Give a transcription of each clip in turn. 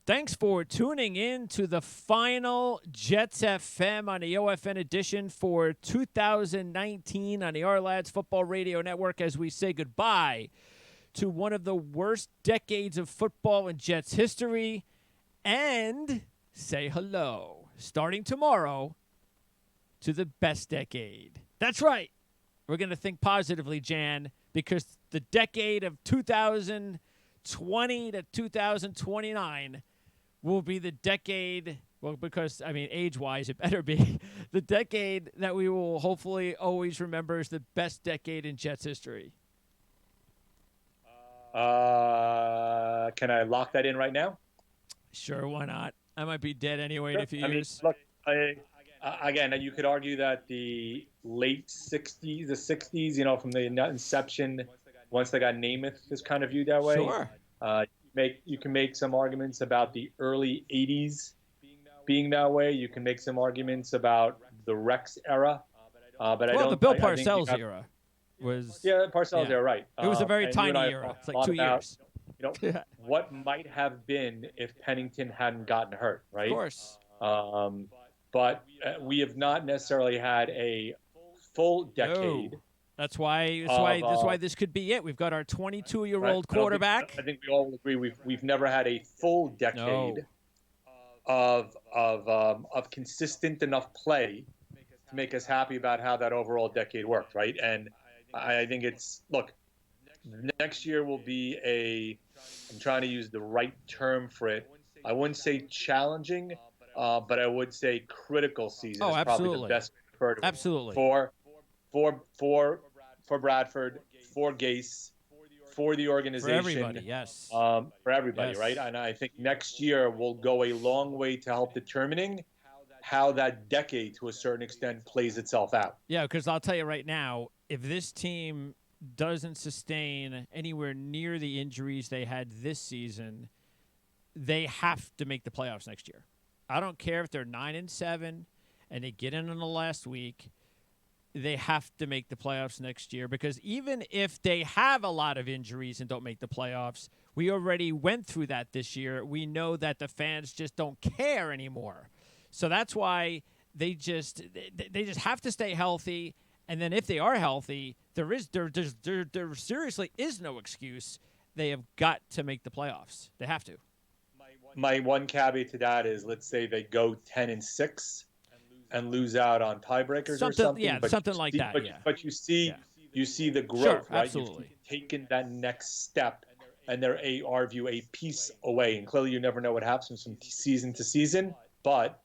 Thanks for tuning in to the final Jets FM on the OFN edition for 2019 on the Our Football Radio Network as we say goodbye to one of the worst decades of football in Jets history and say hello, starting tomorrow, to the best decade. That's right. We're going to think positively, Jan, because the decade of 2020 to 2029 will be the decade, well, because, I mean, age-wise, it better be, the decade that we will hopefully always remember as the best decade in Jets history. Can I lock that in right now? Sure, why not? I might be dead anyway in a few years. Look, again, you could argue that the late 60s, the 60s, from the inception, once they got Namath, is kind of viewed that way. Sure. You can make some arguments about the early 80s being that way. You can make some arguments about the Rex era. But I don't. The Bill Parcells era was. Yeah, Parcells era, right. It was a very tiny era. It's like 2 years. What might have been if Pennington hadn't gotten hurt, right? Of course. But we have not necessarily had a full decade. No. That's why this could be it. We've got our 22-year-old quarterback. I think we all agree we've never had a full decade of consistent enough play to make us happy about how that overall decade worked, right? And I think next year will be I'm trying to use the right term for it. I wouldn't say challenging, but I would say critical season is probably the best word. Absolutely. For Bradford, for Gase, for the organization. For everybody, yes. For everybody, yes. Right? And I think next year will go a long way to help determining how that decade, to a certain extent, plays itself out. Yeah, because I'll tell you right now, if this team doesn't sustain anywhere near the injuries they had this season, they have to make the playoffs next year. I don't care if they're 9-7 and they get in on the last week. They have to make the playoffs next year because even if they have a lot of injuries and don't make the playoffs, we already went through that this year. We know that the fans just don't care anymore. So that's why they just have to stay healthy. And then if they are healthy, there seriously is no excuse. They have got to make the playoffs. They have to. My one caveat to that is, let's say they go 10-6 and lose out on tiebreakers or something. Yeah, something like that. But you see the growth, sure, right? Absolutely. You've taken that next step, and they're a piece away. And clearly, you never know what happens from season to season. But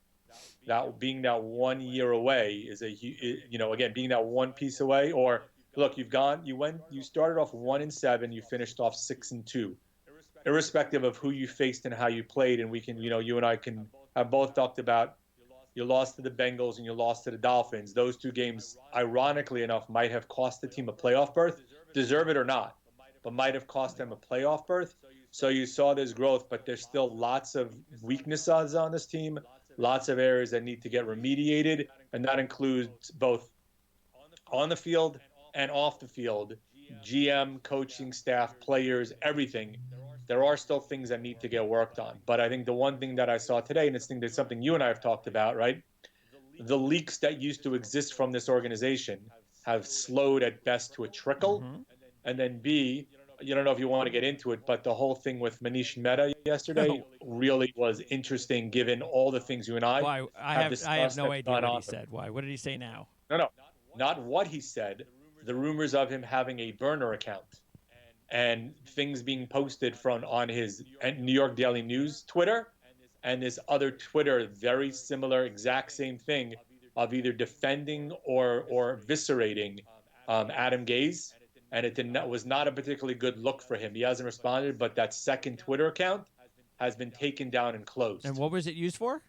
that being that 1 year away is being that one piece away. Or look, you started off 1-7, you finished off 6-2. Irrespective of who you faced and how you played, and we can, you and I can have both talked about. You lost to the Bengals and you lost to the Dolphins. Those two games, ironically enough, might have cost the team a playoff berth. Deserve it or not, but might have cost them a playoff berth. So you saw this growth, but there's still lots of weaknesses on this team, lots of areas that need to get remediated, and that includes both on the field and off the field, GM, coaching staff, players, everything. There are still things that need to get worked on. But I think the one thing that I saw today, and it's something you and I have talked about, right? The leaks that used to exist from this organization have slowed at best to a trickle. Mm-hmm. And then B, you don't know if you want to get into it, but the whole thing with Manish Mehta yesterday really was interesting given all the things you and I have discussed. I have no idea what he said. Why? What did he say now? No. Not what he said. The rumors of him having a burner account. And things being posted on his New York Daily News Twitter and this other Twitter, very similar, exact same thing of either defending or eviscerating Adam Gase. And it was not a particularly good look for him. He hasn't responded, but that second Twitter account has been taken down and closed. And what was it used for?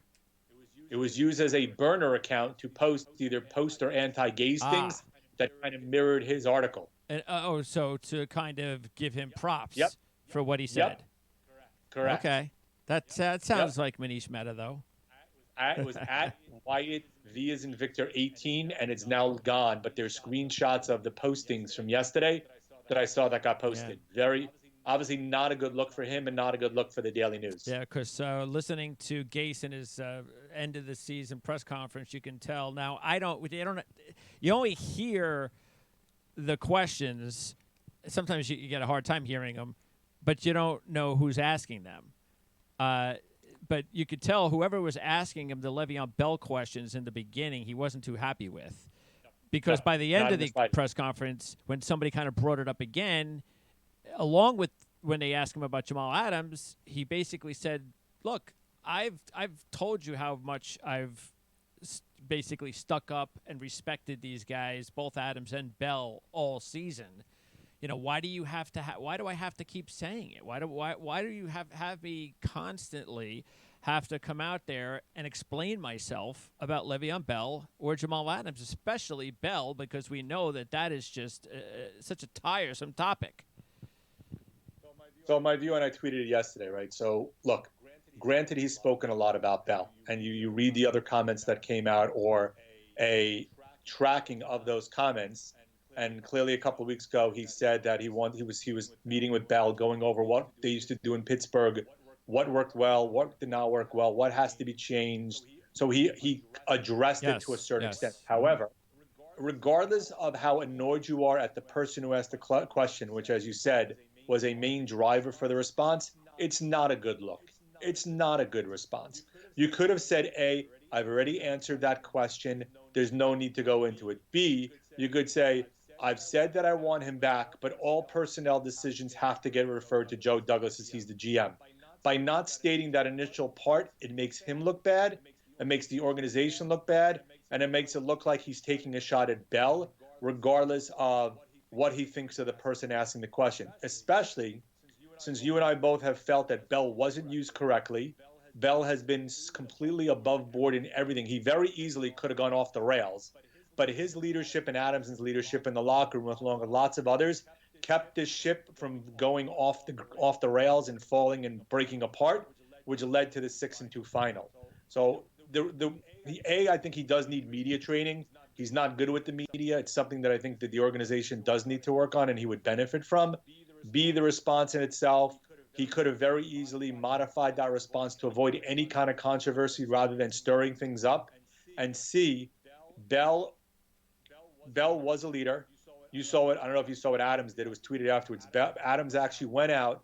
It was used as a burner account to post either post or anti-Gase things that kind of mirrored his article. And, so to kind of give him props for what he said. Yep. Correct. Okay. That sounds like Manish Mehta, though. It was at Wyatt V as in Victor 18, and it's now gone. But there's screenshots of the postings from yesterday that I saw that got posted. Yeah. Obviously, not a good look for him and not a good look for the Daily News. Yeah, because listening to Gase in his end of the season press conference, you can tell. Now, you only hear the questions. Sometimes you get a hard time hearing them, but you don't know who's asking them. But you could tell whoever was asking him the Le'Veon Bell questions in the beginning, he wasn't too happy with. Because by the end of the press conference, when somebody kind of brought it up again, along with when they asked him about Jamal Adams, he basically said, look, I've told you how much I've basically stuck up and respected these guys, both Adams and Bell, all season. You know, why do you have to? Why do I have to keep saying it? Why do you have me constantly have to come out there and explain myself about Le'Veon Bell or Jamal Adams, especially Bell, because we know that is just such a tiresome topic. So my view, and I tweeted it yesterday, right? So look, granted, he's spoken a lot about Bell, and you read the other comments that came out or a tracking of those comments. And clearly, a couple of weeks ago, he said that he was meeting with Bell, going over what they used to do in Pittsburgh, what worked well, what did not work well, what has to be changed. So he addressed it to a certain extent. However, regardless of how annoyed you are at the person who asked the question, which, as you said, was a main driver for the response, it's not a good look. It's not a good response. You could have said, A, I've already answered that question. There's no need to go into it. B, you could say, I've said that I want him back, but all personnel decisions have to get referred to Joe Douglas as he's the GM. By not stating that initial part, it makes him look bad, it makes the organization look bad, and it makes it look like he's taking a shot at Bell, regardless of what he thinks of the person asking the question, especially since you and I both have felt that Bell wasn't used correctly. Bell has been completely above board in everything. He very easily could have gone off the rails, but his leadership and Adams's leadership in the locker room, along with lots of others, kept this ship from going off the rails and falling and breaking apart, which led to the 6-2 final. So I think he does need media training. He's not good with the media. It's something that I think that the organization does need to work on and he would benefit from. B, the response in itself. He could have very easily modified that response to avoid any kind of controversy rather than stirring things up. And C, Bell was a leader. You saw it. I don't know if you saw what Adams did. It was tweeted afterwards. Adams actually went out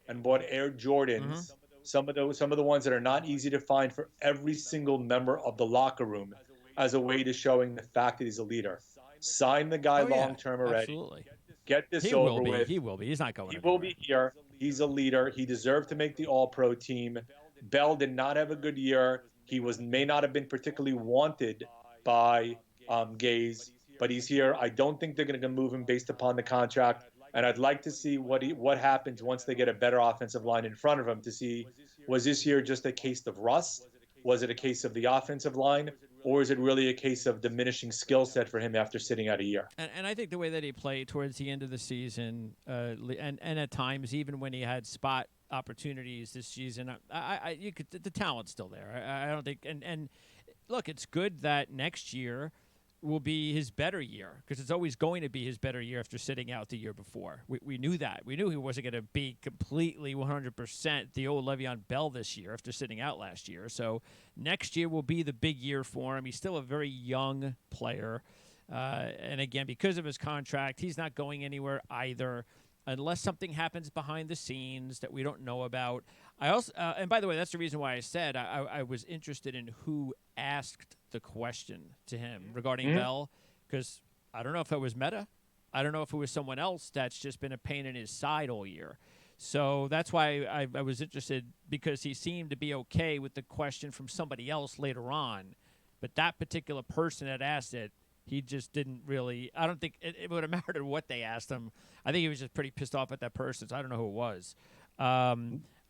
and bought Air Jordans, some of the ones that are not easy to find, for every single member of the locker room, as a way to showing the fact that he's a leader. Sign the guy long-term already. Absolutely. Get this over with. He will be. He's not going He will be here. He's a leader. He deserved to make the All-Pro team. Bell did not have a good year. He may not have been particularly wanted by Gase, but he's here. I don't think they're going to move him based upon the contract. And I'd like to see what happens once they get a better offensive line in front of him, to see, was this year just a case of rust? Was it a case of the offensive line? Or is it really a case of diminishing skill set for him after sitting out a year? And I think the way that he played towards the end of the season, and at times even when he had spot opportunities this season, the talent's still there. I don't think. And look, it's good that next year will be his better year, because it's always going to be his better year after sitting out the year before. We knew that. We knew he wasn't going to be completely 100% the old Le'Veon Bell this year after sitting out last year. So next year will be the big year for him. He's still a very young player. And again, because of his contract, he's not going anywhere either, unless something happens behind the scenes that we don't know about. I also, and by the way, that's the reason why I said I was interested in who asked the question to him regarding Bell, because I don't know if it was Meta. I don't know if it was someone else that's just been a pain in his side all year. So that's why I was interested, because he seemed to be okay with the question from somebody else later on. But that particular person that asked it, he just didn't really – I don't think it would have mattered what they asked him. I think he was just pretty pissed off at that person, so I don't know who it was.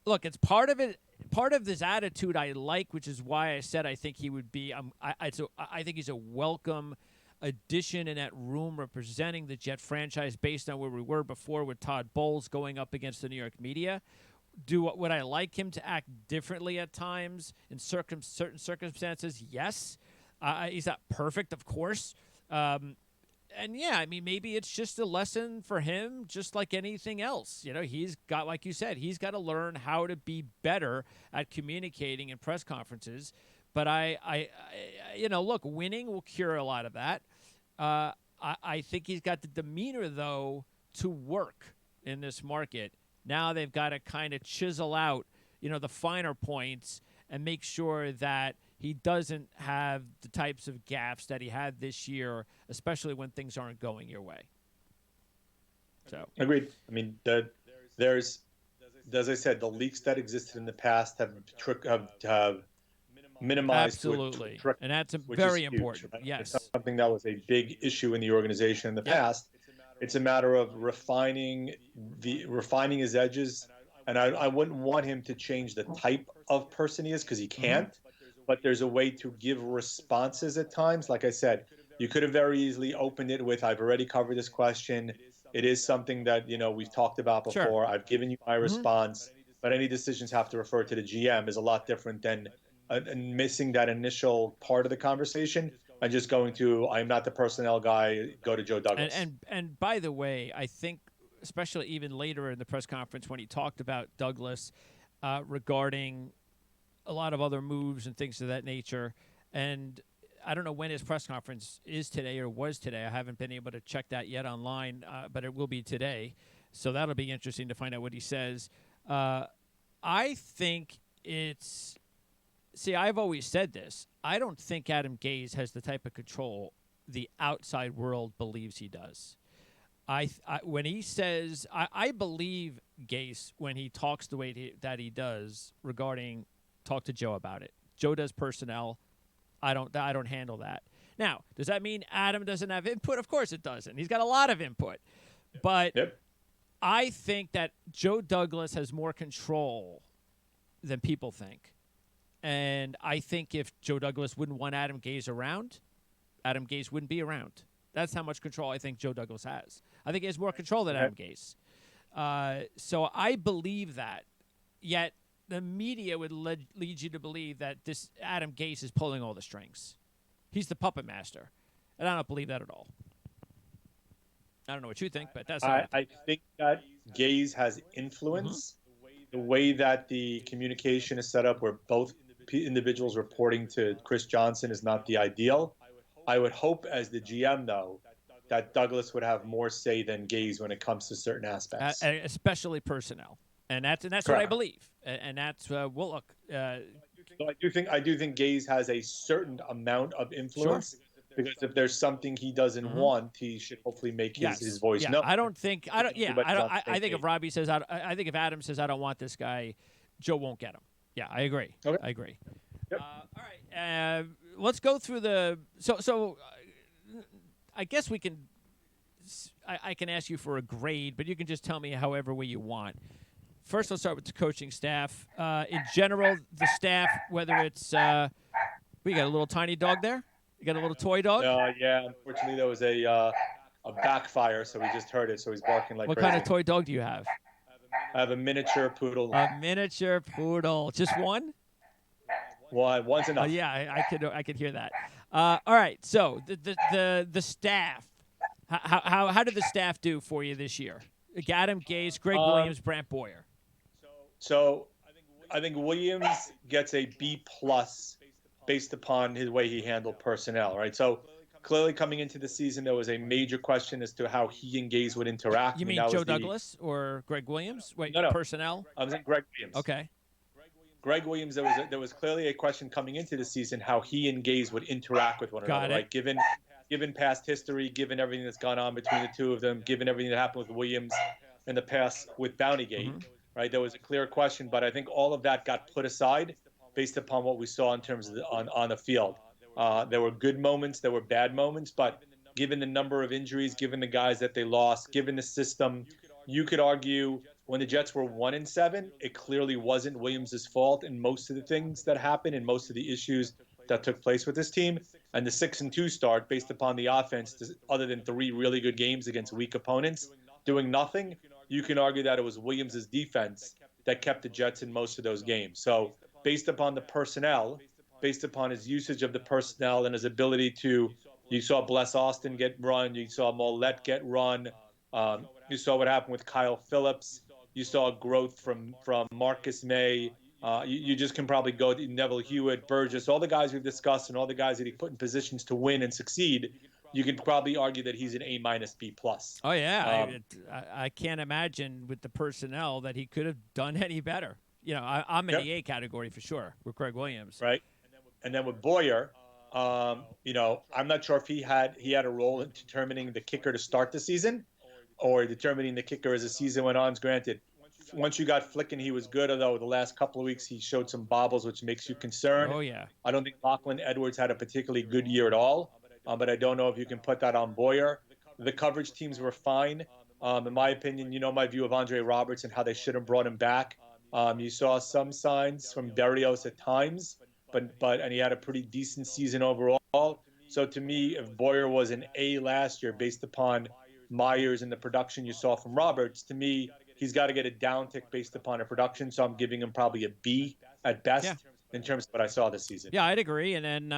Look, it's part of it. Part of this attitude I like, which is why I said I think he would be. I think he's a welcome addition in that room representing the Jet franchise, based on where we were before with Todd Bowles going up against the New York media. Would I like him to act differently at times in certain circumstances? Yes. He's not perfect, of course. and yeah, I mean, maybe it's just a lesson for him, just like anything else. He's got, like you said, he's got to learn how to be better at communicating in press conferences. But look, winning will cure a lot of that. I think he's got the demeanor, though, to work in this market. Now they've got to kind of chisel out, the finer points and make sure that he doesn't have the types of gaffes that he had this year, especially when things aren't going your way. So agreed. I mean, there's, as I said, the leaks that existed in the past have minimized absolutely, to and that's which very is huge, important. right? Yes, It's something that was a big issue in the organization in the past. It's a matter of refining his edges, and I wouldn't want him to change the type of person he is, because he can't. But there's a way to give responses at times. Like I said, you could have very easily opened it with, "I've already covered this question. It is something that we've talked about before. Sure. I've given you my response, but any decisions have to refer to the GM," is a lot different than missing that initial part of the conversation and just going to, "I'm not the personnel guy. Go to Joe Douglas." And by the way, I think especially even later in the press conference when he talked about Douglas regarding a lot of other moves and things of that nature, and I don't know when his press conference is today or was today. I haven't been able to check that yet online, but it will be today. So that'll be interesting to find out what he says. I think it's – see, I've always said this. I don't think Adam Gase has the type of control the outside world believes he does. When he says – I believe Gase when he talks the way that he does regarding talk to Joe about it. Joe does personnel. I don't handle that. Now, does that mean Adam doesn't have input? Of course it doesn't. He's got a lot of input. But I think that Joe Douglas has more control than people think. And I think if Joe Douglas wouldn't want Adam Gase around, Adam Gase wouldn't be around. That's how much control I think Joe Douglas has. I think he has more control than Adam Gase. So I believe that. Yet the media would lead you to believe that this Adam Gase is pulling all the strings. He's the puppet master. And I don't believe that at all. I don't know what you think, but that's how I think that Gase has influence. The way that the communication is set up, where both individuals reporting to Chris Johnson, is not the ideal. I would hope, as the GM, though, that Douglas would have more say than Gase when it comes to certain aspects, especially personnel, and that's what I believe, and that's well, look. So I do think Gase has a certain amount of influence. Sure. Because if there's something he doesn't want, he should hopefully make his voice known. I think if Robbie says, I think if Adam says, "I don't want this guy," Joe won't get him. Yeah, I agree. Okay. I agree. Yep. All right. Let's go through the so. I guess we can. I can ask you for a grade, but you can just tell me however way you want. First, let's start with the coaching staff. In general, the staff, whether it's we got a little tiny dog there. You got a little toy dog? Yeah. Unfortunately, there was a backfire, so we just heard it. So he's barking like crazy. What kind of toy dog do you have? I have a miniature poodle. A miniature poodle. Just one? One's enough. Yeah, I could hear that. All right. So the staff. How did the staff do for you this year? Adam Gase, Greg Williams, Brant Boyer. So I think Williams gets a B+ based upon his way he handled personnel, right? So clearly coming into the season, there was a major question as to how he and Gase would interact. You mean Joe Douglas or Greg Williams? Wait, no. Personnel? I was in Greg Williams. Okay. Greg Williams, there was clearly a question coming into the season how he and Gase would interact with one another, right? Given past history, given everything that's gone on between the two of them, given everything that happened with Williams in the past with Bountygate, right? There was a clear question, but I think all of that got put aside based upon what we saw in terms of on the field. There were good moments, there were bad moments, but given the number of injuries, given the guys that they lost, given the system, you could argue when the Jets were 1-7, it clearly wasn't Williams' fault in most of the things that happened and most of the issues that took place with this team. And the 6-2 start, based upon the offense, other than 3 really good games against weak opponents, doing nothing, you can argue that it was Williams' defense that kept the Jets in most of those games. So based upon the personnel, based upon his usage of the personnel and his ability to, You saw Bless Austin get run. You saw Mollett get run. You saw what happened with Kyle Phillips. You saw growth from Marcus May. You just can probably go to Neville Hewitt, Burgess, all the guys we've discussed, and all the guys that he put in positions to win and succeed. You could probably argue that he's an A minus B plus. Oh yeah, I can't imagine with the personnel that he could have done any better. You know, I'm in the A category for sure with Craig Williams. Right, and then with Boyer, you know, I'm not sure if he had a role in determining the kicker to start the season, or determining the kicker as the season went on. Granted, once you got Flicken, he was good. Although the last couple of weeks he showed some bobbles, which makes you concerned. Oh yeah. I don't think Lachlan Edwards had a particularly good year at all. But I don't know if you can put that on Boyer. The coverage teams were fine. In my opinion, you know my view of Andre Roberts and how they should have brought him back. You saw some signs from Berrios at times, and he had a pretty decent season overall. So to me, if Boyer was an A last year based upon Myers and the production you saw from Roberts, to me, he's got to get a downtick based upon a production. So I'm giving him probably a B at best in terms of what I saw this season. Yeah, I'd agree. And then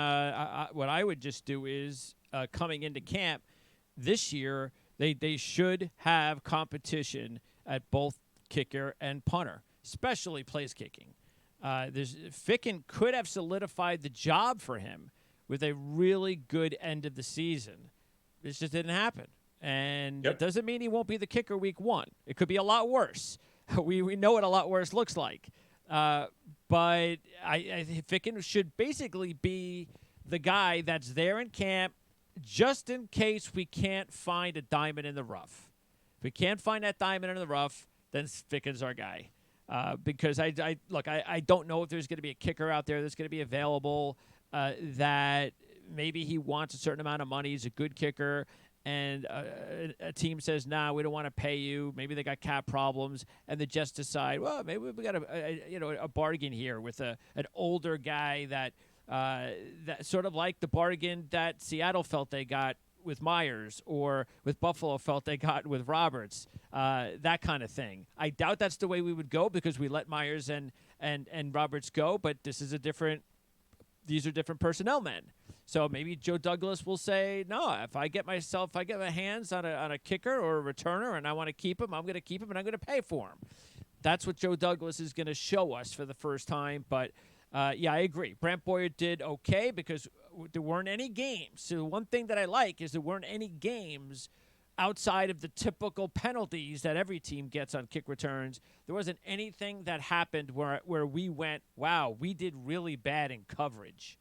what I would just do is coming into camp this year, they should have competition at both kicker and punter, especially place kicking. Ficken could have solidified the job for him with a really good end of the season. This just didn't happen. And it doesn't mean he won't be the kicker week one. It could be a lot worse. We know what a lot worse looks like. But I think Ficken should basically be the guy that's there in camp just in case we can't find a diamond in the rough. If we can't find that diamond in the rough, then Ficken's our guy. Because I don't know if there's going to be a kicker out there that's going to be available that maybe he wants a certain amount of money. He's a good kicker. And a team says, nah, we don't want to pay you. Maybe they got cap problems. And they just decide, well, maybe we got a bargain here with an older guy that sort of like the bargain that Seattle felt they got with Myers or with Buffalo felt they got with Roberts, that kind of thing. I doubt that's the way we would go because we let Myers and Roberts go, but these are different personnel men. So maybe Joe Douglas will say, no, if I get my hands on a kicker or a returner and I want to keep him, I'm going to keep him and I'm going to pay for him. That's what Joe Douglas is going to show us for the first time. But, I agree. Brant Boyer did okay because there weren't any games. So one thing that I like is there weren't any games outside of the typical penalties that every team gets on kick returns. There wasn't anything that happened where we went, wow, we did really bad in coverage.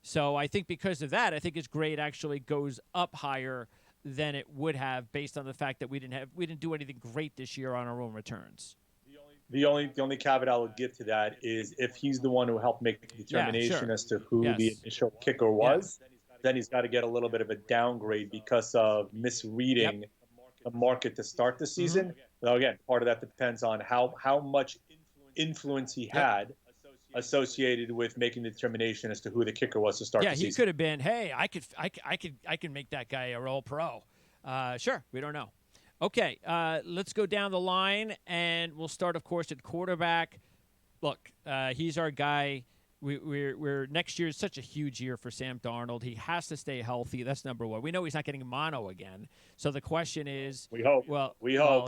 So I think because of that, I think his grade actually goes up higher than it would have based on the fact that we didn't do anything great this year on our own returns. The only caveat I would give to that is if he's the one who helped make the determination as to who the initial kicker was, then he's got to get a little bit of a downgrade because of misreading the market to start the season. Now, again, part of that depends on how much influence he had associated with making the determination as to who the kicker was to start the season. Yeah, he could have been, hey, I could make that guy a All Pro. Sure, we don't know. Okay, let's go down the line, and we'll start, of course, at quarterback. Look, he's our guy. We're next year is such a huge year for Sam Darnold. He has to stay healthy. That's number one. We know he's not getting mono again. So the question is, we hope. Well,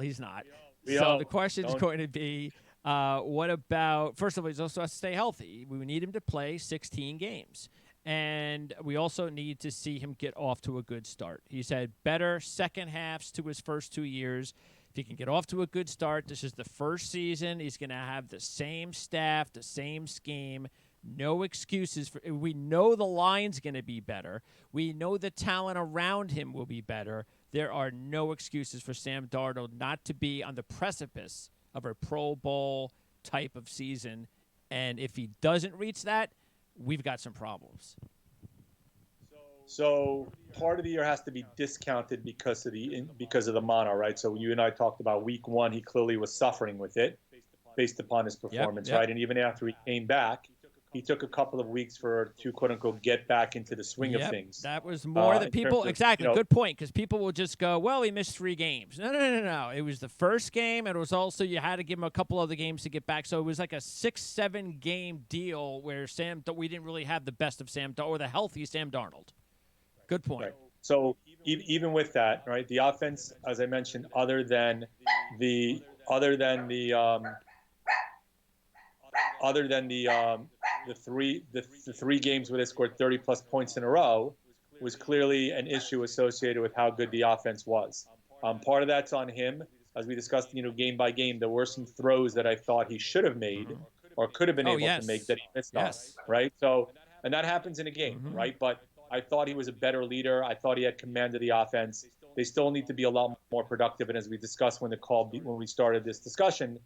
he's not. The question is going to be, what about? First of all, he's also has to stay healthy. We need him to play 16 games, and we also need to see him get off to a good start. He's had better second halves to his first 2 years. If he can get off to a good start, this is the first season. He's going to have the same staff, the same scheme. No excuses. We know the line's going to be better. We know the talent around him will be better. There are no excuses for Sam Darnold not to be on the precipice of a Pro Bowl type of season. And if he doesn't reach that, we've got some problems. So part of the year has to be discounted because of the mono, right? So you and I talked about week one. He clearly was suffering with it based upon his performance, right? And even after he came back, he took a couple of weeks to quote unquote get back into the swing of things. That was more than people. Exactly. Good point. Because people will just go, well, he missed 3 games. No. It was the first game. And it was also, you had to give him a couple other games to get back. So it was like a 6-7 game deal where we didn't really have the best of Sam or the healthy Sam Darnold. Good point. Right. So even with that, right, the offense, as I mentioned, the other than the other than the three games where they scored 30 plus points in a row, was clearly an issue associated with how good the offense was. Part of that's on him, as we discussed, game by game. There were some throws that I thought he should have made or could have been Oh, able to make yes. that he missed on, Yes. right? So, and that happens in a game, Mm-hmm. right? But I thought he was a better leader. I thought he had command of the offense. They still need to be a lot more productive. And as we discussed when we started this discussion,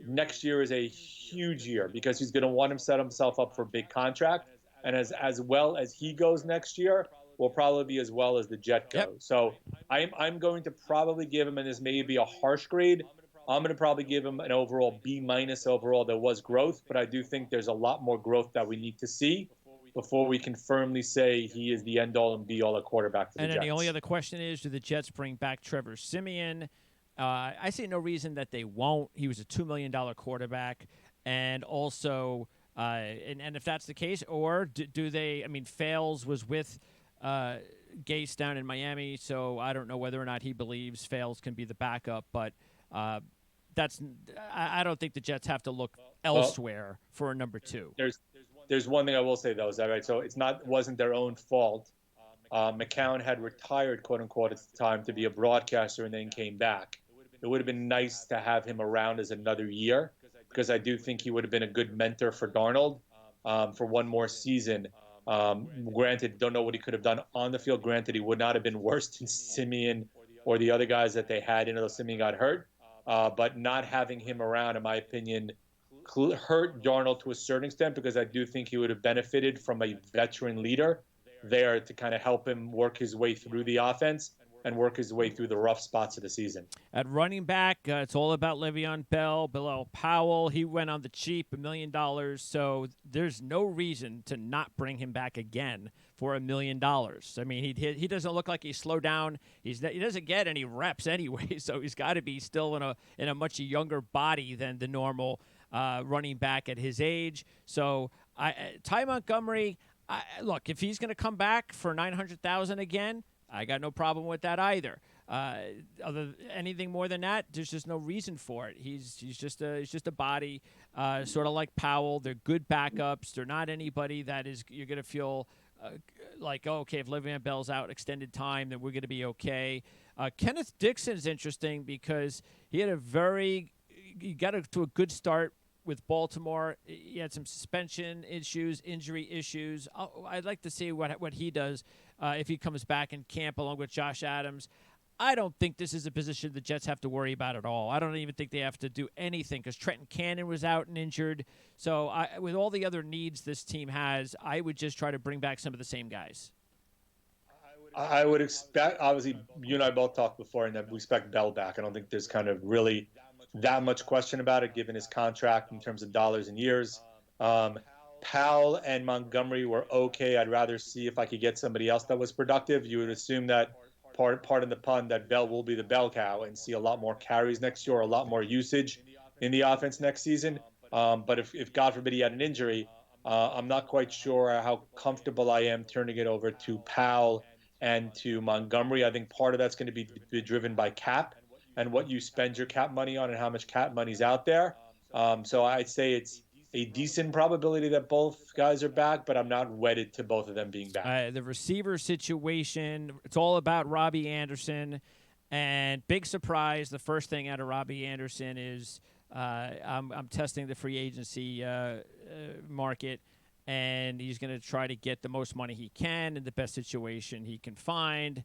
next year is a huge year because he's going to want to set himself up for a big contract. And as well as he goes next year, will probably be as well as the Jet Yep. goes. So I'm going to probably give him, and this may be a harsh grade, I'm going to probably give him an overall B minus overall. There was growth, but I do think there's a lot more growth that we need to see before we can firmly say he is the end all and be all a quarterback for the And then Jets. the only other question is, do the Jets bring back Trevor Siemian? I see no reason that they won't. He was a $2 million quarterback. And also, and if that's the case, or do they, I mean, Fales was with Gase down in Miami, so I don't know whether or not he believes Fales can be the backup, but that's, I don't think the Jets have to look elsewhere for a number two. There's one thing I will say, though, is that right? So wasn't their own fault. McCown had retired, quote unquote, at the time to be a broadcaster and then came back. It would have been nice to have him around as another year because I do think he would have been a good mentor for Darnold for one more season. Granted, don't know what he could have done on the field. Granted, he would not have been worse than Siemian or the other guys that they had, though Siemian got hurt. But not having him around, in my opinion, hurt Darnold to a certain extent because I do think he would have benefited from a veteran leader there to kind of help him work his way through the offense and work his way through the rough spots of the season. At running back, it's all about Le'Veon Bell, Bilal Powell. He went on the cheap, $1 million. So there's no reason to not bring him back again for $1 million. I mean, he doesn't look like he's slowed down. He doesn't get any reps anyway, so he's got to be still in a much younger body than the normal running back at his age. So Ty Montgomery, look, if he's going to come back for $900,000 again, I got no problem with that either. Anything more than that, there's just no reason for it. He's just a body, sort of like Powell. They're good backups. They're not anybody that is you're going to feel like, oh, okay, if Le'Veon Bell's out extended time, then we're going to be okay. Kenneth Dixon is interesting because he got to a good start with Baltimore. He had some suspension issues, injury issues. I'd like to see what he does if he comes back in camp along with Josh Adams. I don't think this is a position the Jets have to worry about at all. I don't even think they have to do anything because Trenton Cannon was out and injured. So with all the other needs this team has, I would just try to bring back some of the same guys. I would expect, obviously, you and I both talked before, and that we expect Bell back. I don't think there's kind of really that much question about it, given his contract in terms of dollars and years. Powell and Montgomery were okay. I'd rather see if I could get somebody else that was productive. You would assume that, pardon the pun, that Bell will be the bell cow and see a lot more carries next year, a lot more usage in the offense next season. But if God forbid he had an injury, I'm not quite sure how comfortable I am turning it over to Powell and to Montgomery. I think part of that's going to be driven by cap and what you spend your cap money on and how much cap money's out there. So I'd say it's a decent probability that both guys are back, but I'm not wedded to both of them being back. The receiver situation, it's all about Robbie Anderson. And big surprise, the first thing out of Robbie Anderson is I'm testing the free agency market, and he's going to try to get the most money he can in the best situation he can find.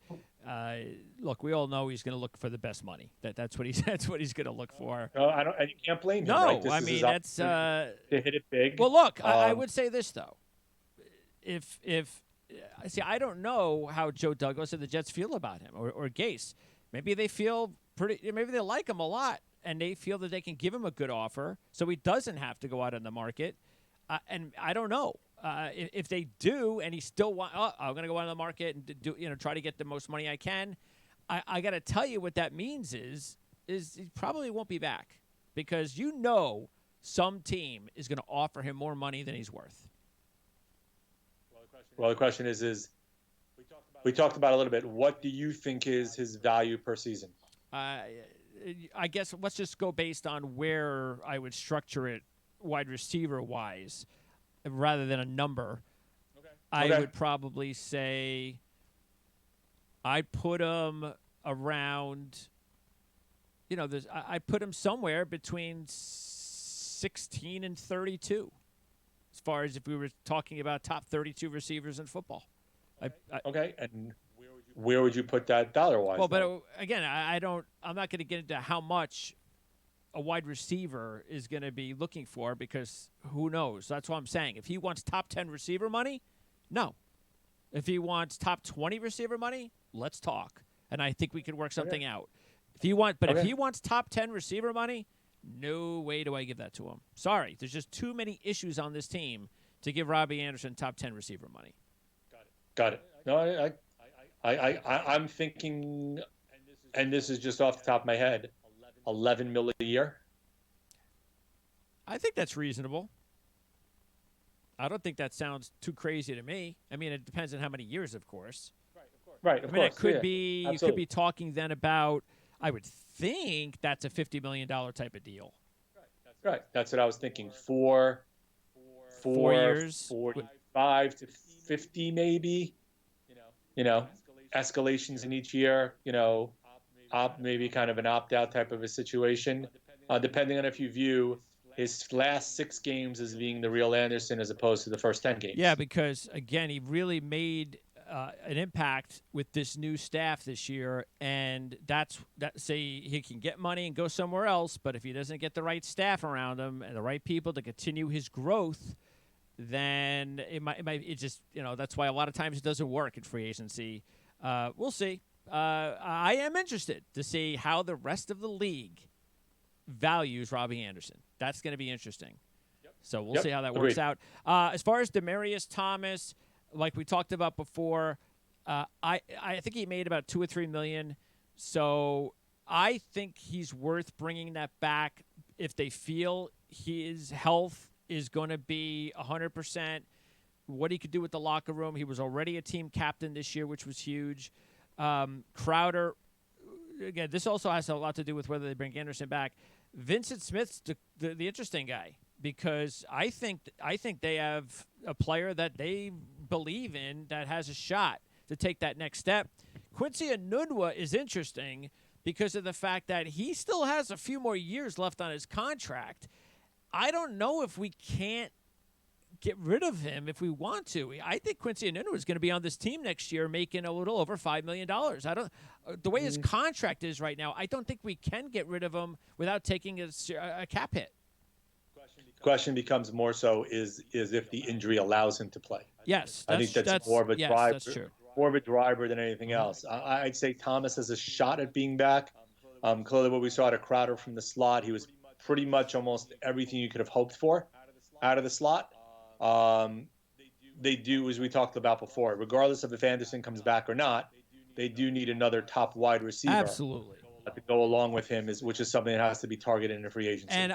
Look, we all know he's going to look for the best money. That's what he's going to look for. And you can't blame him. No, right? I mean that's to hit it big. Well, look, I would say this though. If see, I don't know how Joe Douglas and the Jets feel about him or Gase. Maybe they feel maybe they like him a lot, and they feel that they can give him a good offer, so he doesn't have to go out on the market. And I don't know if they do, and he still I'm going to go out on the market and try to get the most money I can. I got to tell you what that means is he probably won't be back because some team is going to offer him more money than he's worth. Well, the question is we talked about a little bit. What do you think is his value per season? I guess let's just go based on where I would structure it wide receiver wise rather than a number. I Okay. would probably say I'd put him around, I'd put him somewhere between 16 and 32 as far as if we were talking about top 32 receivers in football. Okay, and where would you put that dollar-wise? Well, but again, I'm not going to get into how much a wide receiver is going to be looking for because who knows? That's what I'm saying. If he wants top 10 receiver money, no. If he wants top 20 receiver money, let's talk. And I think we could work something out. If he wants top 10 receiver money, no way do I give that to him. Sorry, there's just too many issues on this team to give Robbie Anderson top 10 receiver money. Got it. No, I'm thinking, and this is just off the top of my head, $11 million a year. I think that's reasonable. I don't think that sounds too crazy to me. I mean, it depends on how many years, of course. Right. I mean, it could be. You could be talking then about. I would think that's a $50 million type of deal. Right. That's what I was thinking. 4 years, 45 to 50, maybe. Escalations in each year. Maybe kind of an opt-out type of a situation, depending on if you view his last 6 games as being the real Anderson as opposed to the first 10 games. Yeah, because again, he really made an impact with this new staff this year, and say he can get money and go somewhere else, but if he doesn't get the right staff around him and the right people to continue his growth, then it just that's why a lot of times it doesn't work in free agency. We'll see. I am interested to see how the rest of the league values Robbie Anderson. That's going to be interesting. So we'll see how that works out. As far as Demaryius Thomas, like we talked about before, I think he made about $2 or $3 million. So I think he's worth bringing that back if they feel his health is going to be 100%. What he could do with the locker room. He was already a team captain this year, which was huge. Crowder, again, this also has a lot to do with whether they bring Anderson back. Vincent Smith's the interesting guy because I think they have a player that they believe in that has a shot to take that next step. Quincy Enunwa is interesting because of the fact that he still has a few more years left on his contract. I don't know if we can't get rid of him if we want to. I think Quincy Enunwa is going to be on this team next year making a little over $5 million. The way his contract is right now, I don't think we can get rid of him without taking a cap hit. Question becomes more so is if the injury allows him to play. Yes, I think that's more of a driver. That's true. More of a driver than anything else. I'd say Thomas has a shot at being back. Clearly, what we saw at Crowder from the slot, he was pretty much almost everything you could have hoped for out of the slot. They do, as we talked about before, regardless of if Anderson comes back or not, they do need another top wide receiver. Absolutely. To go along with him, which is something that has to be targeted in a free agency. And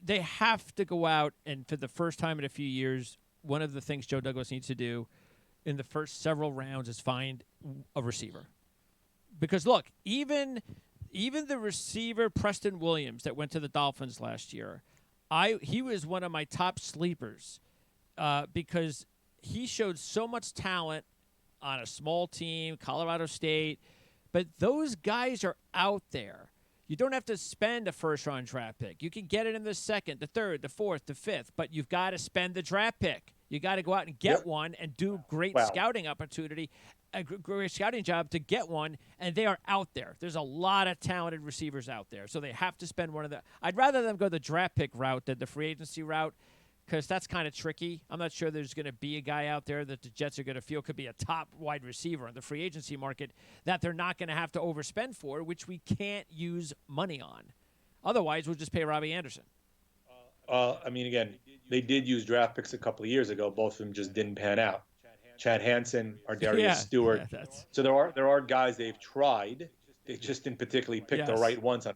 they have to go out and for the first time in a few years, one of the things Joe Douglas needs to do in the first several rounds is find a receiver. Because look, even the receiver Preston Williams that went to the Dolphins last year, he was one of my top sleepers because he showed so much talent on a small team, Colorado State. But those guys are out there. You don't have to spend a first-round draft pick. You can get it in the second, the third, the fourth, the fifth, but you've got to spend the draft pick. You got to go out and get one and do great scouting opportunity, a great scouting job to get one, and they are out there. There's a lot of talented receivers out there, so they have to spend one of the. I'd rather them go the draft pick route than the free agency route because that's kind of tricky. I'm not sure there's going to be a guy out there that the Jets are going to feel could be a top wide receiver in the free agency market that they're not going to have to overspend for, which we can't use money on. Otherwise, we'll just pay Robbie Anderson. I mean, again, they did use draft picks a couple of years ago. Both of them just didn't pan out. Chad Hansen or Darius Stewart. So there are guys they've tried. They just didn't particularly pick the right ones.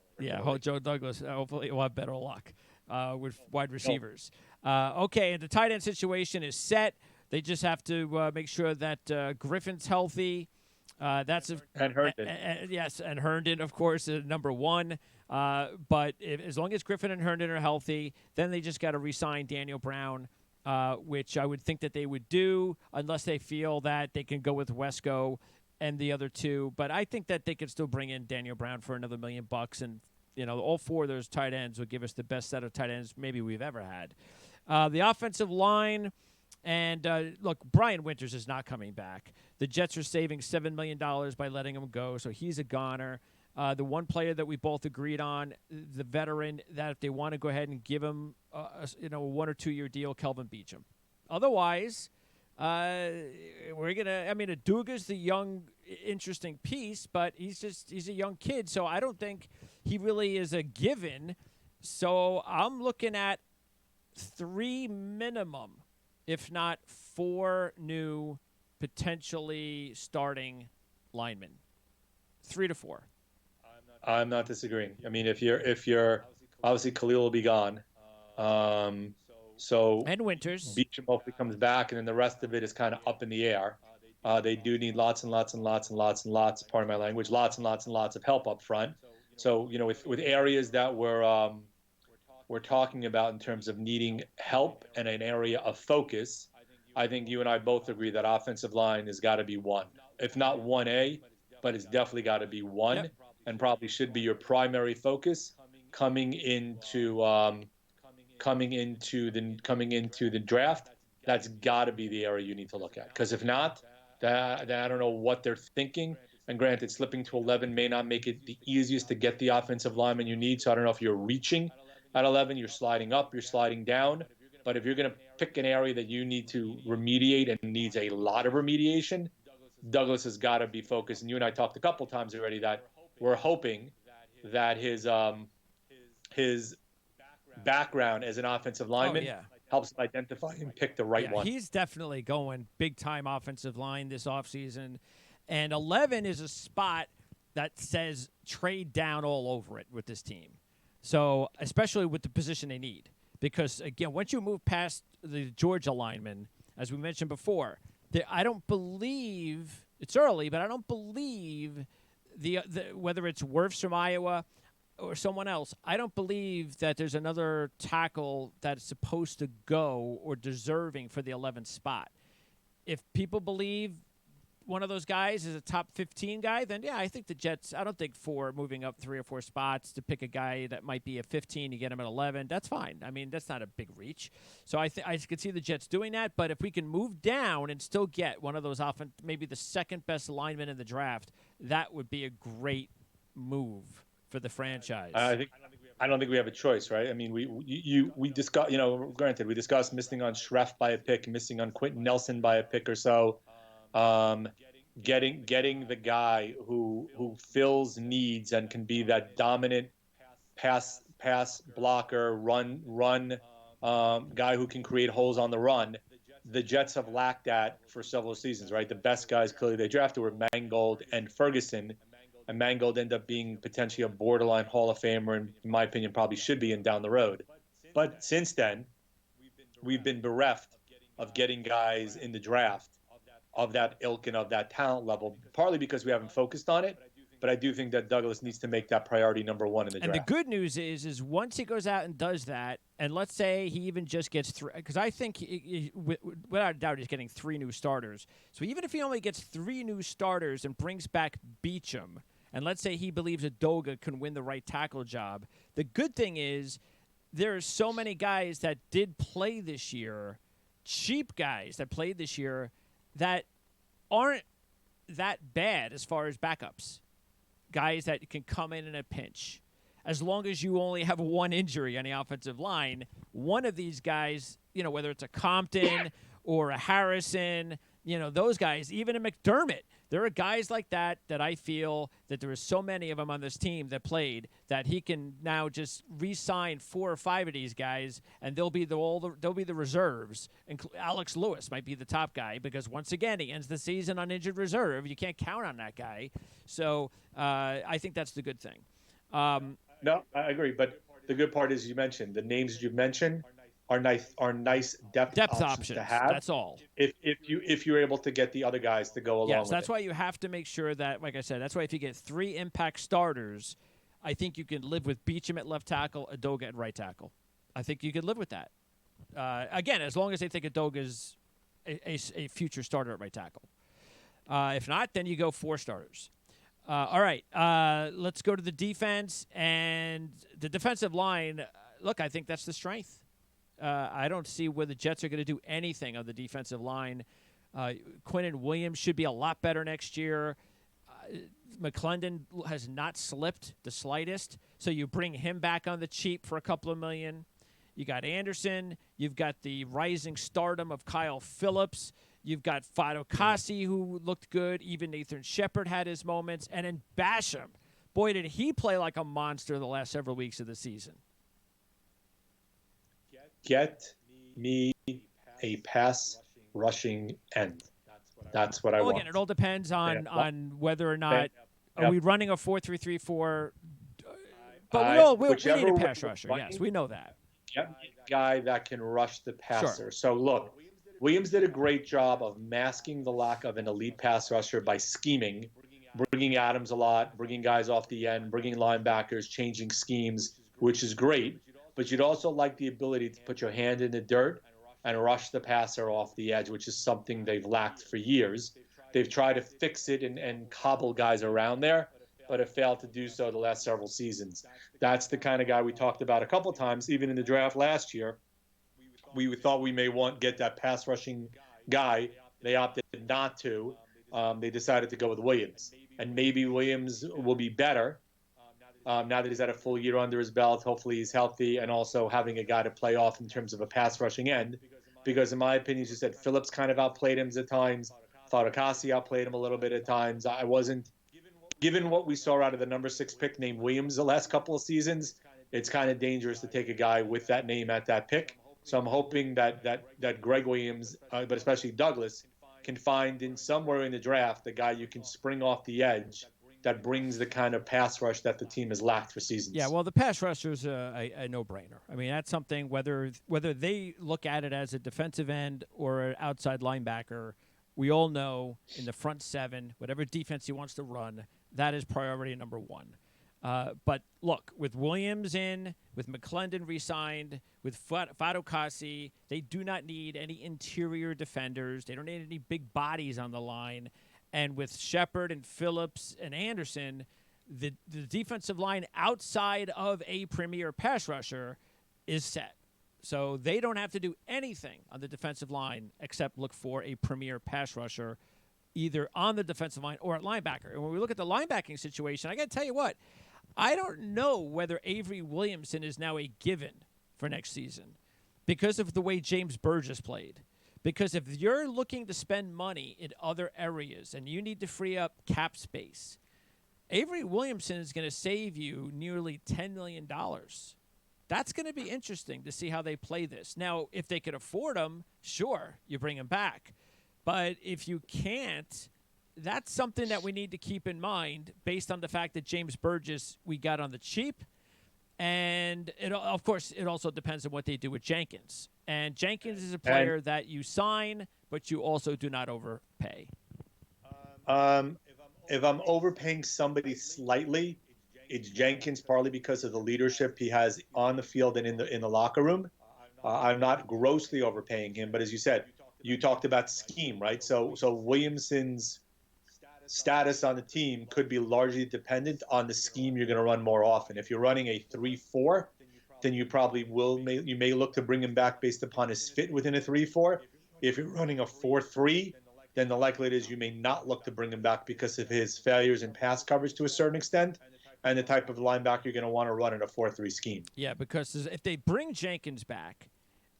Joe Douglas, hopefully will have better luck with wide receivers. Okay, and the tight end situation is set. They just have to make sure that Griffin's healthy. That's And Herndon. yes, and Herndon, of course, is number one. But as long as Griffin and Herndon are healthy, then they just got to re-sign Daniel Brown, which I would think that they would do, unless they feel that they can go with Wesco and the other two. But I think that they could still bring in Daniel Brown for another $1 million, and all four of those tight ends would give us the best set of tight ends maybe we've ever had. The offensive line. And look, Brian Winters is not coming back. The Jets are saving $7 million by letting him go, so he's a goner. The one player that we both agreed on, the veteran, that if they want to go ahead and give him a 1 or 2 year deal, Kelvin Beachum. Otherwise, we're gonna. I mean, Aduga's the young, interesting piece, but he's a young kid, so I don't think he really is a given. So I'm looking at 3 minimum, if not 4 new potentially starting linemen. 3 to 4. I'm not disagreeing. I mean, if you're obviously Khalil will be gone. So And Winters. Beachum hopefully comes back, and then the rest of it is kind of up in the air. They do need lots and lots and lots and lots and lots, pardon my language, lots and lots and lots of help up front. So, with areas that we're talking about in terms of needing help and an area of focus, I think you and I both agree that offensive line has got to be one, if not 1A, but it's definitely got to be one, Yep. and probably should be your primary focus coming into the draft. That's got to be the area you need to look at, because if not, that I don't know what they're thinking. And granted, slipping to 11 may not make it the easiest to get the offensive lineman you need. So I don't know if you're reaching at 11, you're sliding up, you're sliding down. But if you're going to pick an area that you need to remediate and needs a lot of remediation, Douglas has got to be focused. And you and I talked a couple times already that we're hoping that his background as an offensive lineman helps him identify and pick the right one. He's definitely going big-time offensive line this offseason. And 11 is a spot that says trade down all over it with this team. So, especially with the position they need. Because, again, once you move past the Georgia lineman, as we mentioned before, I don't believe – it's early, but I don't believe whether it's Wirfs from Iowa or someone else, I don't believe that there's another tackle that's supposed to go or deserving for the 11th spot. If people believe one of those guys is a top 15 guy, then I think the Jets, I don't think for moving up 3 or 4 spots to pick a guy that might be a 15, you get him at 11, that's fine. I mean, that's not a big reach. So I could see the Jets doing that, but if we can move down and still get one of those maybe the second best lineman in the draft, that would be a great move for the franchise. I don't think we have a choice, right? I mean, we discussed, granted, we discussed missing on Schreff by a pick, missing on Quentin Nelson by a pick or so. Getting the guy who fills needs and can be that dominant pass blocker, run guy who can create holes on the run. The Jets have lacked that for several seasons, right? The best guys clearly they drafted were Mangold and Ferguson, and Mangold ended up being potentially a borderline Hall of Famer, and in my opinion, probably should be in down the road. But since then, we've been bereft of getting guys in the draft of that ilk and of that talent level, partly because we haven't focused on it, but I do think that Douglas needs to make that priority number one in the draft. And the good news is once he goes out and does that, and let's say he even just gets 3, because I think without a doubt he's getting 3 new starters. So even if he only gets 3 new starters and brings back Beachum, and let's say he believes Adoga can win the right tackle job, the good thing is there are so many guys that did play this year, cheap guys that played this year, that aren't that bad as far as backups. Guys that can come in a pinch. As long as you only have 1 injury on the offensive line, one of these guys, whether it's a Compton or a Harrison, those guys, even a McDermott, there are guys like that I feel that there are so many of them on this team that played that he can now just re-sign 4 or 5 of these guys, and they'll be the reserves. And Alex Lewis might be the top guy because once again he ends the season on injured reserve. You can't count on that guy. So I think that's the good thing. No, I agree. But the good part is you mentioned the names you've mentioned are nice depth Depth options to options. have That's all. if you're able to get the other guys to go along Yes, with that's it. why you have to make sure that, like I said, that's why if you get 3 impact starters, I think you can live with Beecham at left tackle, Adoga at right tackle. I think you could live with that. Again, as long as they think Adoga's a future starter at right tackle. If not, then you go 4 starters. All right, let's go to the defense and the defensive line. Look, I think that's the strength. I don't see where the Jets are going to do anything on the defensive line. Quinnen Williams should be a lot better next year. McClendon has not slipped the slightest, so you bring him back on the cheap for a couple of million. You got Anderson. You've got the rising stardom of Kyle Phillips. You've got Fatukasi, who looked good. Even Nathan Shepard had his moments. And then Basham. Boy, did he play like a monster the last several weeks of the season. Get me a pass rushing end. That's what I want. Again, it all depends on whether or not are we running a 4-3-3-4. But we need a pass rusher. Yes, we know that. Get me a guy that can rush the passer. Sure. So look, Williams did a great job of masking the lack of an elite pass rusher by scheming, bringing Adams a lot, bringing guys off the end, bringing linebackers, changing schemes, which is great. But you'd also like the ability to put your hand in the dirt and rush the passer off the edge, which is something they've lacked for years. They've tried to fix it and cobble guys around there, but have failed to do so the last several seasons. That's the kind of guy we talked about a couple of times, even in the draft last year. We thought we may get that pass rushing guy. They opted not to. They decided to go with Williams. And maybe Williams will be better now that he's had a full year under his belt. Hopefully he's healthy, and also having a guy to play off in terms of a pass rushing end. Because in my opinion, as you said, Phillips kind of outplayed him at times. Fatukasi outplayed him a little bit at times. I wasn't, given what we saw out of the number 6 pick named Williams the last couple of seasons, it's kind of dangerous to take a guy with that name at that pick. So I'm hoping that Greg Williams, but especially Douglas, can find in somewhere in the draft the guy you can spring off the edge that brings the kind of pass rush that the team has lacked for seasons. Yeah, well, the pass rusher is a no-brainer. I mean, that's something whether they look at it as a defensive end or an outside linebacker, we all know in the front 7, whatever defense he wants to run, that is priority number 1. But look, with Williams in, with McClendon re-signed, with Fatukasi, they do not need any interior defenders. They don't need any big bodies on the line. And with Shepard and Phillips and Anderson, the defensive line outside of a premier pass rusher is set. So they don't have to do anything on the defensive line except look for a premier pass rusher either on the defensive line or at linebacker. And when we look at the linebacking situation, I got to tell you what, I don't know whether Avery Williamson is now a given for next season because of the way James Burgess played. Because if you're looking to spend money in other areas and you need to free up cap space, Avery Williamson is going to save you nearly $10 million. That's going to be interesting to see how they play this. Now, if they could afford him, sure, you bring him back. But if you can't, that's something that we need to keep in mind based on the fact that James Burgess we got on the cheap. And, of course, it also depends on what they do with Jenkins. And Jenkins is a player that you sign, but you also do not overpay. If I'm overpaying somebody slightly, it's Jenkins, partly because of the leadership he has on the field and in the locker room. I'm not grossly overpaying him, but as you said, you talked about scheme, right? So Williamson's status on the team could be largely dependent on the scheme you're going to run more often. If you're running a 3-4, then you probably you may look to bring him back based upon his fit within a 3-4. If you're running a 4-3, then the likelihood is you may not look to bring him back because of his failures in pass coverage to a certain extent and the type of linebacker you're going to want to run in a 4-3 scheme. Yeah, because if they bring Jenkins back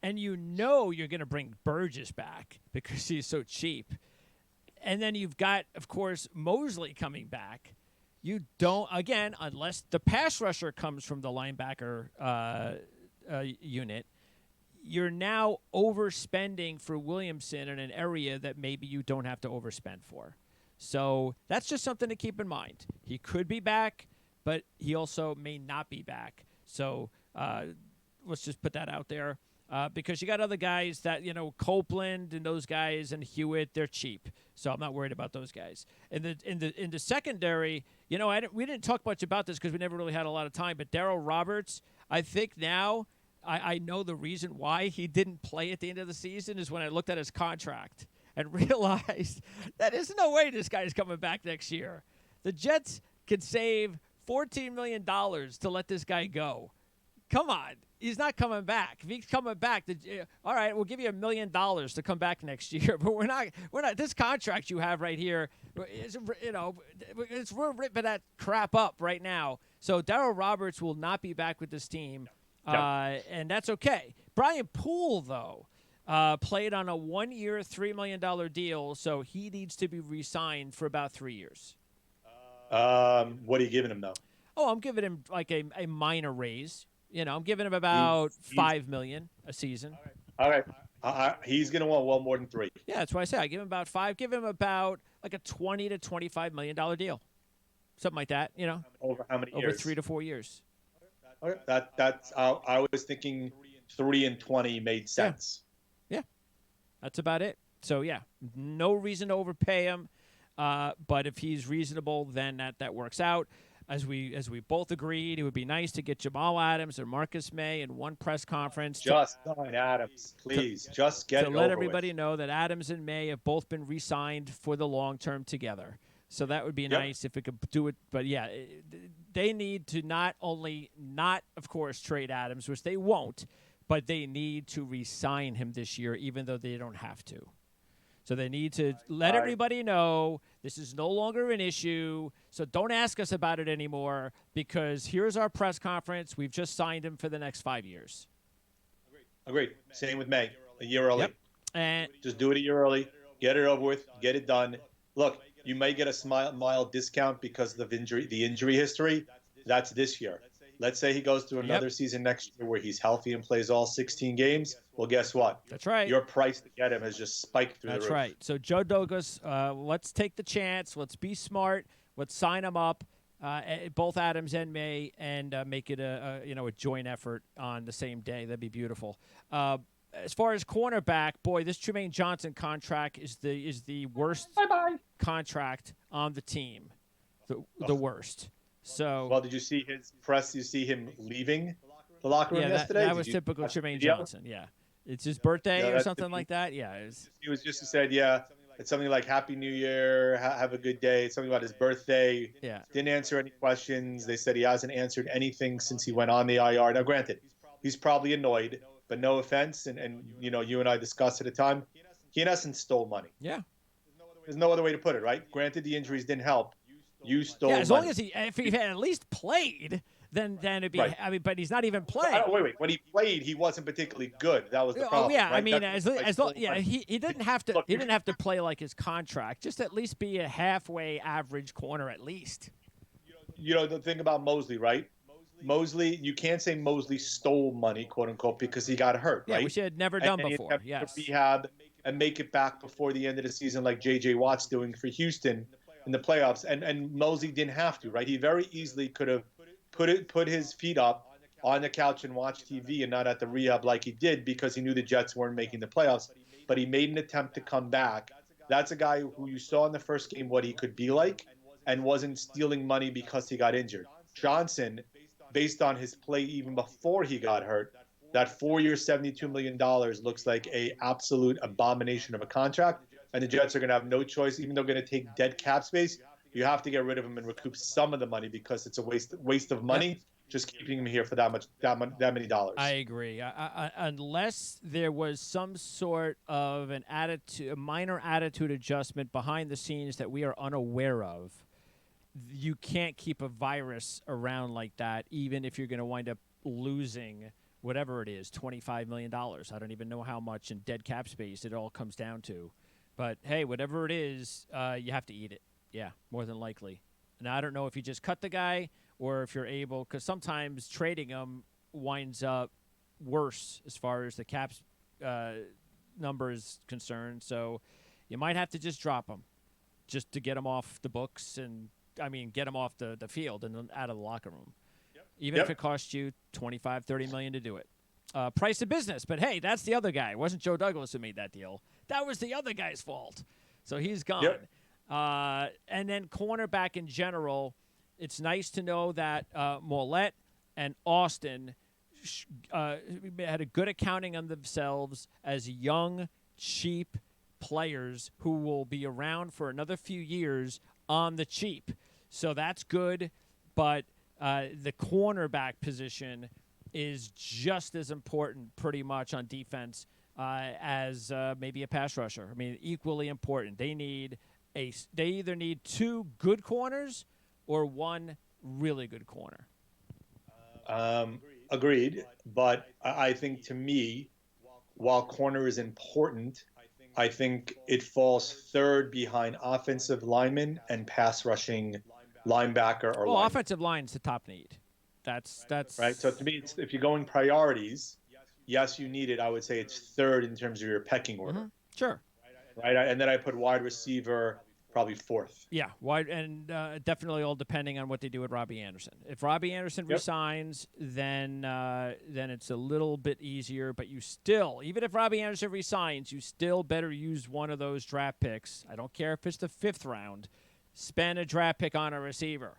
and you know you're going to bring Burgess back because he's so cheap, and then you've got, of course, Mosley coming back. You don't, again, unless the pass rusher comes from the linebacker unit, you're now overspending for Williamson in an area that maybe you don't have to overspend for. So that's just something to keep in mind. He could be back, but he also may not be back. So let's just put that out there. because you got other guys that, Copeland and those guys and Hewitt, they're cheap. So I'm not worried about those guys. In the secondary, we didn't talk much about this because we never really had a lot of time. But Darryl Roberts, I think now I know the reason why he didn't play at the end of the season is when I looked at his contract and realized that there's no way this guy's coming back next year. The Jets could save $14 million to let this guy go. Come on. He's not coming back. If he's coming back, all right, we'll give you $1 million to come back next year. But we're not. This contract you have right here, we're ripping that crap up right now. So Darryl Roberts will not be back with this team, and that's okay. Brian Poole, though, played on a 1-year, $3 million deal, so he needs to be re-signed for about 3 years. What are you giving him, though? Oh, I'm giving him like a minor raise. I'm giving him about $5 million a season. All right. He's going to want well more than 3. Yeah, that's why I say I give him about 5. Give him about like a $20 to $25 million deal, something like that. Over how many years? Over 3 to 4 years. Okay. That's. I was thinking 3 and 20 made sense. Yeah, that's about it. So yeah, no reason to overpay him. But if he's reasonable, then that works out. As we both agreed, it would be nice to get Jamal Adams or Marcus May in one press conference. Just sign Adams, please. Just get it over to let everybody know that Adams and May have both been re-signed for the long term together. So that would be nice if we could do it. But yeah, they need to not, of course, trade Adams, which they won't, but they need to re-sign him this year, even though they don't have to. So they need to let everybody know this is no longer an issue. So don't ask us about it anymore because here's our press conference. We've just signed him for the next 5 years. Agreed. Same with May. A year early. Yep. And just do it a year early. Get it over with. Get it done. Look, you may get a mild discount because of the injury history. That's this year. Let's say he goes through another season next year where he's healthy and plays all 16 games. Well, guess what? That's right. Your price to get him has just spiked through the roof. That's right. So Joe Douglas, let's take the chance. Let's be smart. Let's sign him up, both Adams and May, and make it a joint effort on the same day. That'd be beautiful. As far as cornerback, boy, this Trumaine Johnson contract is the worst contract on the team. The worst. So, well, did you see his press? You see him leaving the locker room yesterday? That was typical Trumaine Johnson. Yeah, it's his birthday or something like that. Yeah, he was just said, it's something like Happy New Year, have a good day. It's something about his birthday. Yeah, didn't answer any questions. They said he hasn't answered anything since he went on the IR. Now, granted, he's probably annoyed, but no offense. And you and I discussed at the time, he in essence stole money. Yeah, there's no other way to put it, right? Granted, the injuries didn't help. You stole as money. long as if he had at least played, then it'd be. Right. I mean, but he's not even playing. Wait. When he played, he wasn't particularly good. That was the problem. Oh yeah, right? I mean, as long, he didn't have to. He didn't have to play like his contract. Just at least be a halfway average corner at least. The thing about Mosley, right? Mosley, you can't say Mosley stole money, quote unquote, because he got hurt, right? Yeah, which he had never done before. He had to rehab and make it back before the end of the season, like J.J. Watt's doing for Houston in the playoffs, and Mosley didn't have to, right? He very easily could have put his feet up on the couch and watch TV and not at the rehab like he did because he knew the Jets weren't making the playoffs. But he made an attempt to come back. That's a guy who you saw in the first game what he could be like and wasn't stealing money because he got injured. Johnson, based on his play even before he got hurt, that 4-year, $72 million looks like a absolute abomination of a contract. And the Jets are going to have no choice, even though they're going to take dead cap space. You have to get rid of him and recoup some of the money because it's a waste of money just keeping him here for that many dollars. I agree. Unless there was some sort of a minor attitude adjustment behind the scenes that we are unaware of, you can't keep a virus around like that, even if you're going to wind up losing whatever it is, $25 million. I don't even know how much in dead cap space it all comes down to. But, hey, whatever it is, you have to eat it. Yeah, more than likely. And I don't know if you just cut the guy or if you're able, because sometimes trading him winds up worse as far as the cap number is concerned. So you might have to just drop him just to get him off the books and, get him off the field and out of the locker room. Even if it costs you $25, $30 million to do it. price of business. But hey, that's the other guy. It wasn't Joe Douglas who made that deal. That was the other guy's fault. So he's gone. Yep. And then cornerback in general, it's nice to know that Mollett and Austin had a good accounting on themselves as young, cheap players who will be around for another few years on the cheap. So that's good, but the cornerback position is just as important pretty much on defense as maybe a pass rusher. I mean, equally important. They either need two good corners or one really good corner. Agreed. But I think, to me, while corner is important, I think it falls third behind offensive lineman and pass rushing linebacker or lineman. Offensive line's the top need. That's right. So to me, if you're going priorities, yes, you need it. I would say it's third in terms of your pecking order. Mm-hmm. Sure. Right. And then I put wide receiver probably fourth. Yeah, wide, and definitely all depending on what they do with Robbie Anderson. If Robbie Anderson resigns, then it's a little bit easier. But you still, even if Robbie Anderson resigns, you still better use one of those draft picks. I don't care if it's the 5th round. Spend a draft pick on a receiver.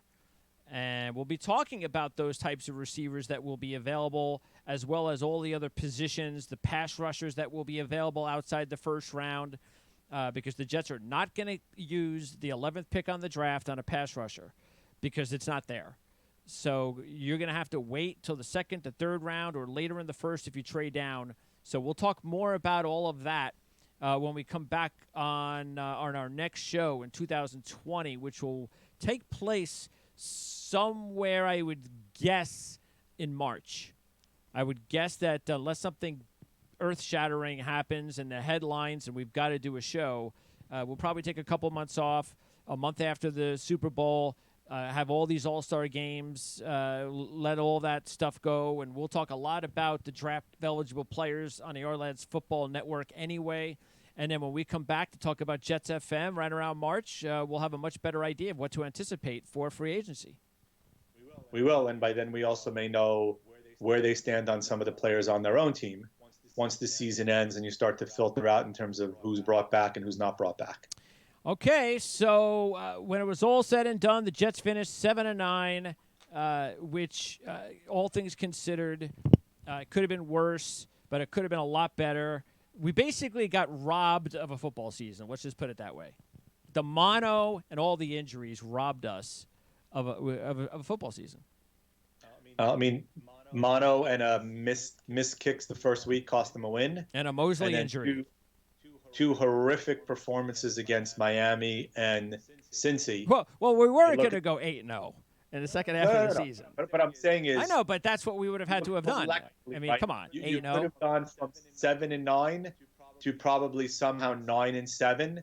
And we'll be talking about those types of receivers that will be available, as well as all the other positions, the pass rushers that will be available outside the first round. Because the Jets are not going to use the 11th pick on the draft on a pass rusher because it's not there. So you're going to have to wait till the 2nd, the 3rd round, or later in the 1st if you trade down. So we'll talk more about all of that when we come back on our next show in 2020, which will take place somewhere, I would guess, in March. I would guess that unless something earth-shattering happens in the headlines and we've got to do a show, we'll probably take a couple months off, a month after the Super Bowl, have all these all-star games, let all that stuff go, and we'll talk a lot about the draft-eligible players on the Ourlads Football Network anyway. And then when we come back to talk about Jets FM right around March, we'll have a much better idea of what to anticipate for free agency. We will, and by then we also may know where they stand on some of the players on their own team once the season ends and you start to filter out in terms of who's brought back and who's not brought back. Okay, so when it was all said and done, the Jets finished 7-9, which, all things considered, could have been worse, but it could have been a lot better. We basically got robbed of a football season. Let's just put it that way. The mono and all the injuries robbed us of a football season. I mean, mono and missed kicks the first week cost them a win. And a Mosley injury. Two horrific performances against Miami and Cincy. Well, we weren't going to go 8-0 in the second half of the season. But I'm saying is, I know, but that's what we would have had to have done. I mean, come on, 8-0. You could have gone from 7-9 to probably somehow 9-7,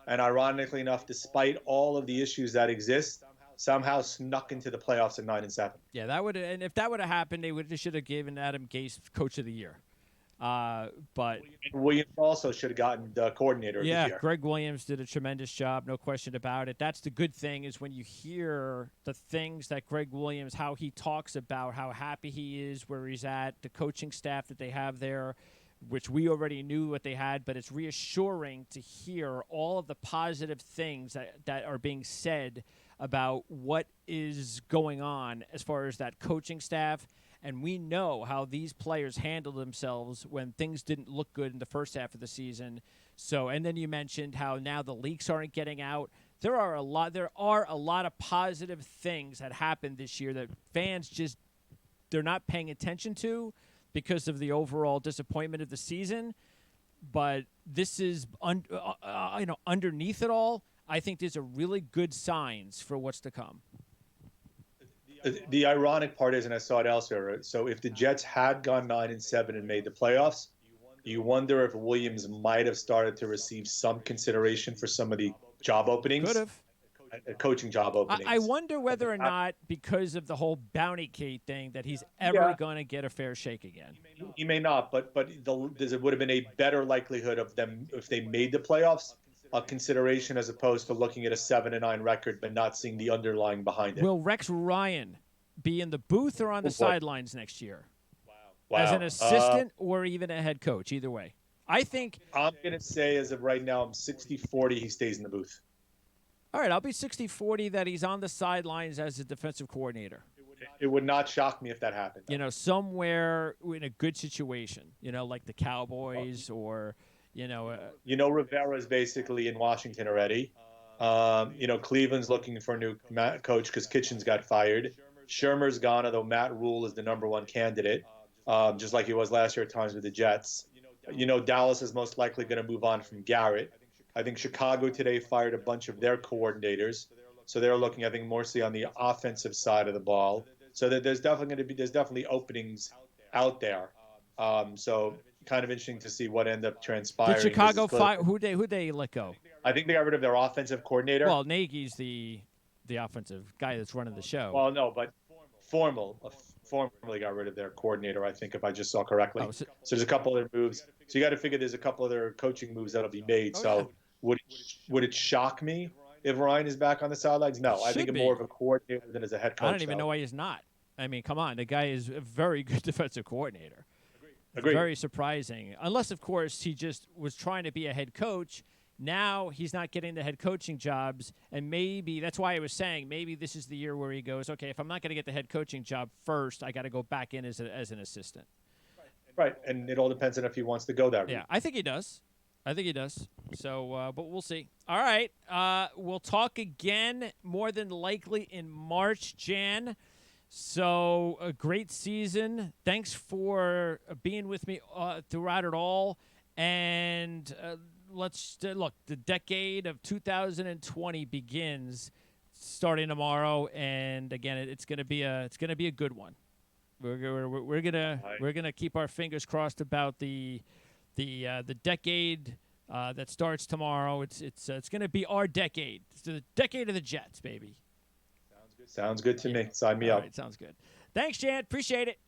and ironically enough, despite all of the issues that exist, somehow snuck into the playoffs at 9-7. Yeah, that would, and if that would have happened, they should have given Adam Gase Coach of the Year. But Williams also should have gotten the coordinator of the year. Yeah, Greg Williams did a tremendous job, no question about it. That's the good thing is when you hear the things that Greg Williams, how he talks about how happy he is where he's at, the coaching staff that they have there, which we already knew what they had, but it's reassuring to hear all of the positive things that are being said about what is going on as far as that coaching staff. And we know how these players handled themselves when things didn't look good in the first half of the season. So, and then you mentioned how now the leaks aren't getting out. There are a lot of positive things that happened this year that fans they're not paying attention to because of the overall disappointment of the season. But this is underneath it all, I think these are really good signs for what's to come. The ironic part is, and I saw it elsewhere, so if the Jets had gone 9-7 and made the playoffs, you wonder if Williams might have started to receive some consideration for some of the job openings. Could have. Coaching job openings. I wonder whether or not, because of the whole bounty gate thing, that he's ever going to get a fair shake again. He may not, but there would have been a better likelihood of them if they made the playoffs. A consideration as opposed to looking at a 7-9 record but not seeing the underlying behind it. Will Rex Ryan be in the booth or on the sidelines next year? as Wow. an assistant or even a head coach. Either way, I think. I'm going to say as of right now, I'm 60-40. He stays in the booth. All right, I'll be 60-40 that he's on the sidelines as a defensive coordinator. It would not shock me if that happened. You know, somewhere in a good situation, you know, like the Cowboys or, you know. Rivera's basically in Washington already. Cleveland's looking for a new coach because Kitchens got fired. Shermer's gone, although Matt Rule is the number one candidate, just like he was last year at times with the Jets. Dallas is most likely going to move on from Garrett. I think Chicago today fired a bunch of their coordinators. So they're looking, I think, mostly on the offensive side of the ball. So that there's definitely openings out there. So kind of interesting to see what end up transpiring. Did Chicago fire? Who they let go? I think they got rid of their offensive coordinator. Well, Nagy's the offensive guy that's running the show. Well, no, but formally got rid of their coordinator, I think, if I just saw correctly. So there's a couple other moves. So you got to figure there's a couple other coaching moves that'll be made. So would it shock me if Ryan is back on the sidelines? No, I think it's more of a coordinator than as a head coach. I don't even know why he's not. I mean, come on. The guy is a very good defensive coordinator. Agreed. Very surprising. Unless, of course, he just was trying to be a head coach. Now he's not getting the head coaching jobs, and maybe that's why I was saying maybe this is the year where he goes, okay, if I'm not going to get the head coaching job first, I got to go back in as an assistant. Right, and it all depends on if he wants to go that route. Yeah, I think he does. So, but we'll see. All right, we'll talk again more than likely in March, Jan. So a great season. Thanks for being with me throughout it all. And let's look. The decade of 2020 begins starting tomorrow, and again, it's gonna be a good one. We're gonna keep our fingers crossed about the decade that starts tomorrow. It's gonna be our decade. It's the decade of the Jets, baby. Sounds good to me. Sign me up. All right, sounds good. Thanks, Jan. Appreciate it.